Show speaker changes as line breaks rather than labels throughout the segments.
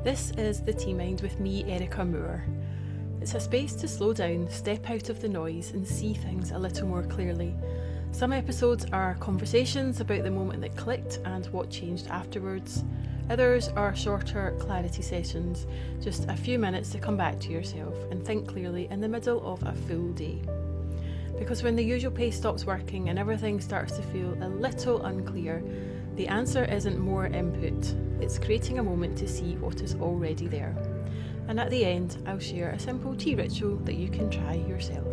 This is The Tea Mind with me, Erica Moore. It's a space to slow down, step out of the noise and see things a little more clearly. Some episodes are conversations about the moment that clicked and what changed afterwards. Others are shorter clarity sessions, just a few minutes to come back to yourself and think clearly in the middle of a full day. Because when the usual pace stops working and everything starts to feel a little unclear, the answer isn't more input, it's creating a moment to see what is already there. And at the end, I'll share a simple tea ritual that you can try yourself.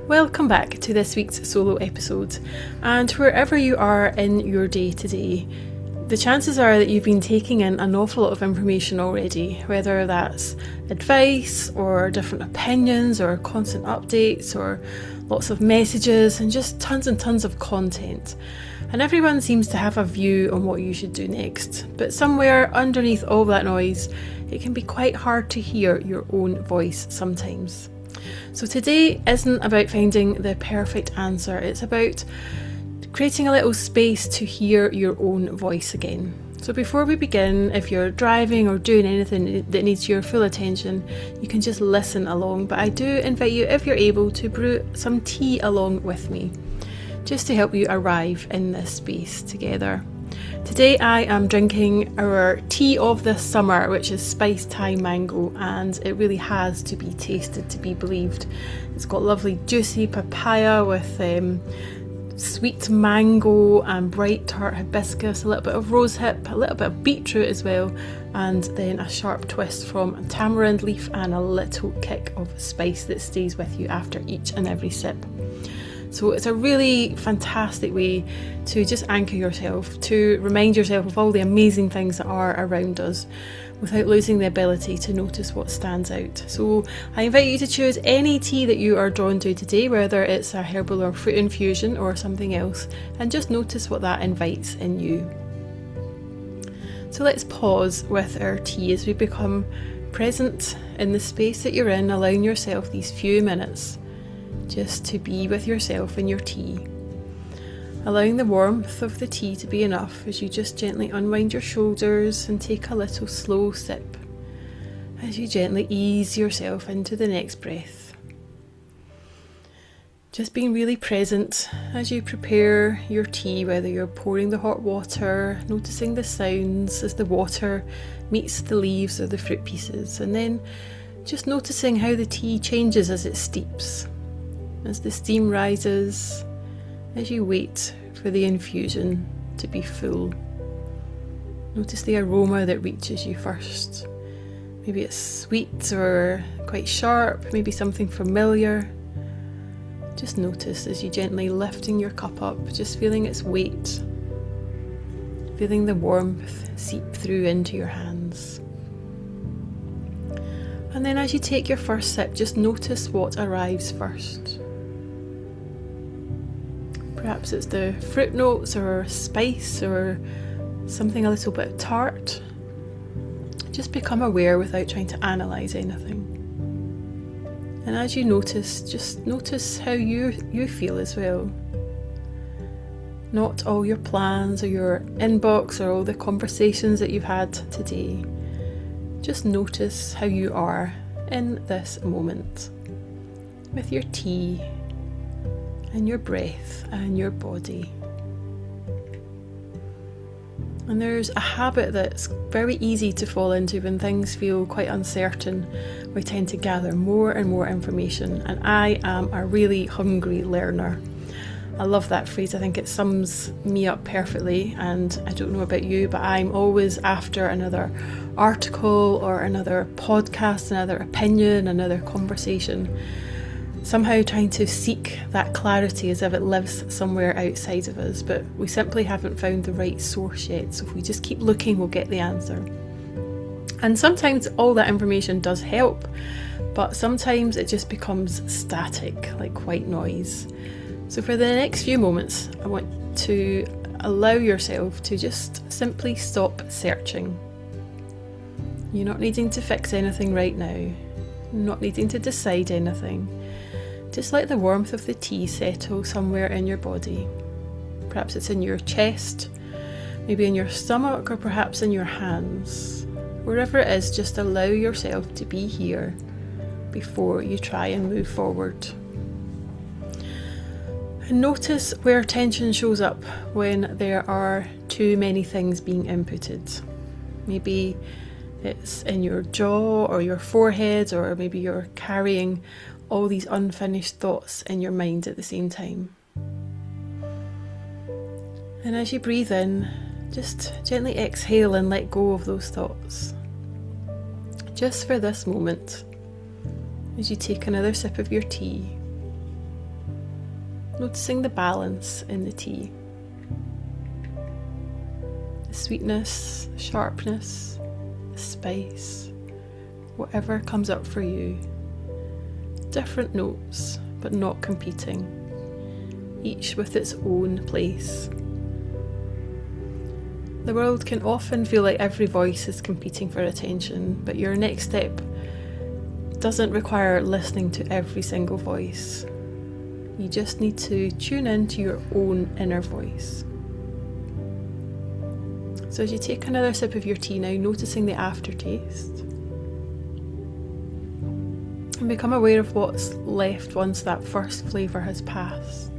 Welcome back to this week's solo episode, and wherever you are in your day today, the chances are that you've been taking in an awful lot of information already, whether that's advice or different opinions or constant updates or lots of messages and just tons and tons of content. And everyone seems to have a view on what you should do next, but somewhere underneath all that noise, it can be quite hard to hear your own voice sometimes. So today isn't about finding the perfect answer, it's about creating a little space to hear your own voice again. So before we begin, if you're driving or doing anything that needs your full attention, you can just listen along, but I do invite you, if you're able, to brew some tea along with me, just to help you arrive in this space together. Today I am drinking our tea of the summer, which is spiced Thai mango, and it really has to be tasted to be believed. It's got lovely juicy papaya with sweet mango and bright tart hibiscus, a little bit of rosehip, a little bit of beetroot as well, and then a sharp twist from tamarind leaf and a little kick of spice that stays with you after each and every sip. So it's a really fantastic way to just anchor yourself, to remind yourself of all the amazing things that are around us without losing the ability to notice what stands out. So I invite you to choose any tea that you are drawn to today, whether it's a herbal or fruit infusion or something else, and just notice what that invites in you. So let's pause with our tea as we become present in the space that you're in, allowing yourself these few minutes just to be with yourself and your tea. Allowing the warmth of the tea to be enough as you just gently unwind your shoulders and take a little slow sip as you gently ease yourself into the next breath. Just being really present as you prepare your tea, whether you're pouring the hot water, noticing the sounds as the water meets the leaves or the fruit pieces, and then just noticing how the tea changes as it steeps, as the steam rises, as you wait for the infusion to be full. Notice the aroma that reaches you first. Maybe it's sweet or quite sharp, maybe something familiar. Just notice as you gently lifting your cup up, just feeling its weight, feeling the warmth seep through into your hands. And then as you take your first sip, just notice what arrives first. Perhaps it's the fruit notes or spice or something a little bit tart. Just become aware without trying to analyse anything. And as you notice, just notice how you feel as well. Not all your plans or your inbox or all the conversations that you've had today. Just notice how you are in this moment with your tea and your breath and your body. And there's a habit that's very easy to fall into when things feel quite uncertain. We tend to gather more and more information, and I am a really hungry learner. I love that phrase. I think it sums me up perfectly, and I don't know about you, but I'm always after another article or another podcast, another opinion, another conversation. Somehow trying to seek that clarity as if it lives somewhere outside of us, but we simply haven't found the right source yet. So if we just keep looking, we'll get the answer. And sometimes all that information does help, but sometimes it just becomes static, like white noise. So for the next few moments, I want to allow yourself to just simply stop searching. You're not needing to fix anything right now, not needing to decide anything. Just let the warmth of the tea settle somewhere in your body. Perhaps it's in your chest, maybe in your stomach or perhaps in your hands. Wherever it is, just allow yourself to be here before you try and move forward. And notice where tension shows up when there are too many things being inputted. Maybe it's in your jaw or your forehead, or maybe you're carrying all these unfinished thoughts in your mind at the same time. And as you breathe in, just gently exhale and let go of those thoughts. Just for this moment, as you take another sip of your tea, noticing the balance in the tea. The sweetness, the sharpness, the spice, whatever comes up for you. Different notes, but not competing, each with its own place. The world can often feel like every voice is competing for attention, but your next step doesn't require listening to every single voice. You just need to tune into your own inner voice. So as you take another sip of your tea now, noticing the aftertaste, and become aware of what's left once that first flavour has passed.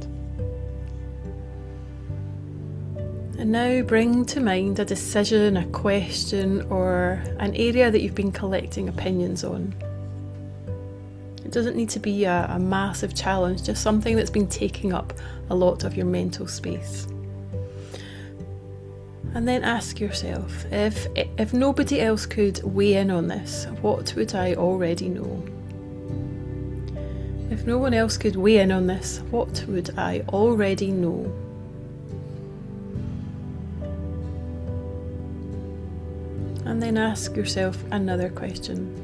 And now bring to mind a decision, a question, or an area that you've been collecting opinions on. It doesn't need to be a massive challenge, just something that's been taking up a lot of your mental space. And then ask yourself, if nobody else could weigh in on this, what would I already know? If no one else could weigh in on this, what would I already know? And then ask yourself another question.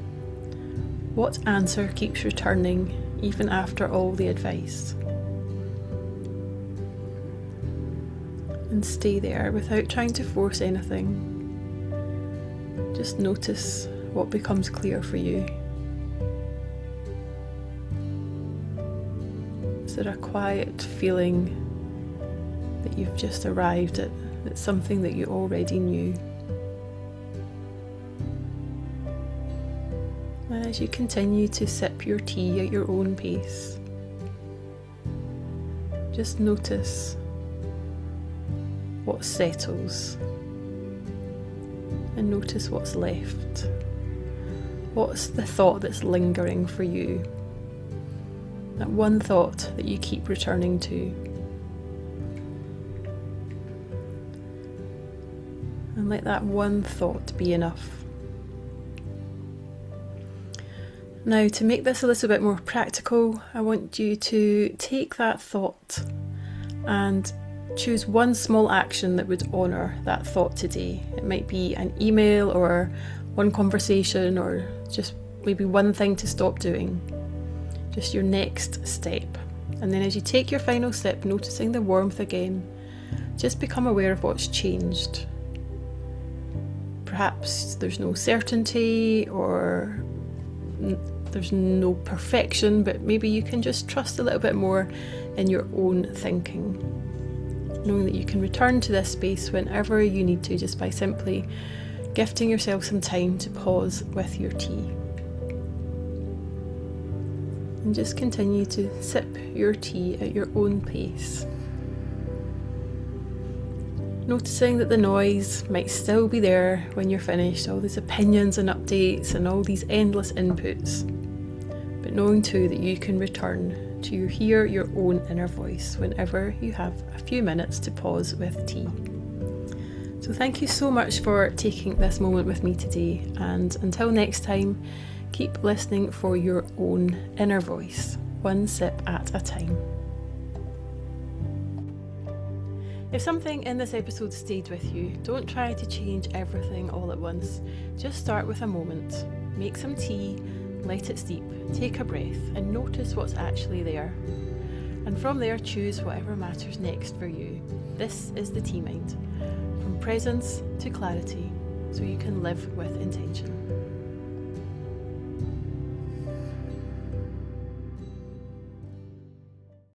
What answer keeps returning even after all the advice? And stay there without trying to force anything. Just notice what becomes clear for you. Is there a quiet feeling that you've just arrived at? That's something that you already knew. And as you continue to sip your tea at your own pace, just notice what settles and notice what's left. What's the thought that's lingering for you? That one thought that you keep returning to. And let that one thought be enough. Now, to make this a little bit more practical, I want you to take that thought and choose one small action that would honour that thought today. It might be an email or one conversation or just maybe one thing to stop doing. Just your next step. And then as you take your final sip, noticing the warmth again, just become aware of what's changed. Perhaps there's no certainty or there's no perfection, but maybe you can just trust a little bit more in your own thinking, knowing that you can return to this space whenever you need to, just by simply gifting yourself some time to pause with your tea. And just continue to sip your tea at your own pace, noticing that the noise might still be there when you're finished, all these opinions and updates and all these endless inputs, but knowing too that you can return to hear your own inner voice whenever you have a few minutes to pause with tea. So thank you so much for taking this moment with me today, and until next time, keep listening for your own inner voice, one sip at a time. If something in this episode stayed with you, don't try to change everything all at once. Just start with a moment. Make some tea, let it steep, take a breath, and notice what's actually there. And from there, choose whatever matters next for you. This is the Tea Mind. From presence to clarity, so you can live with intention.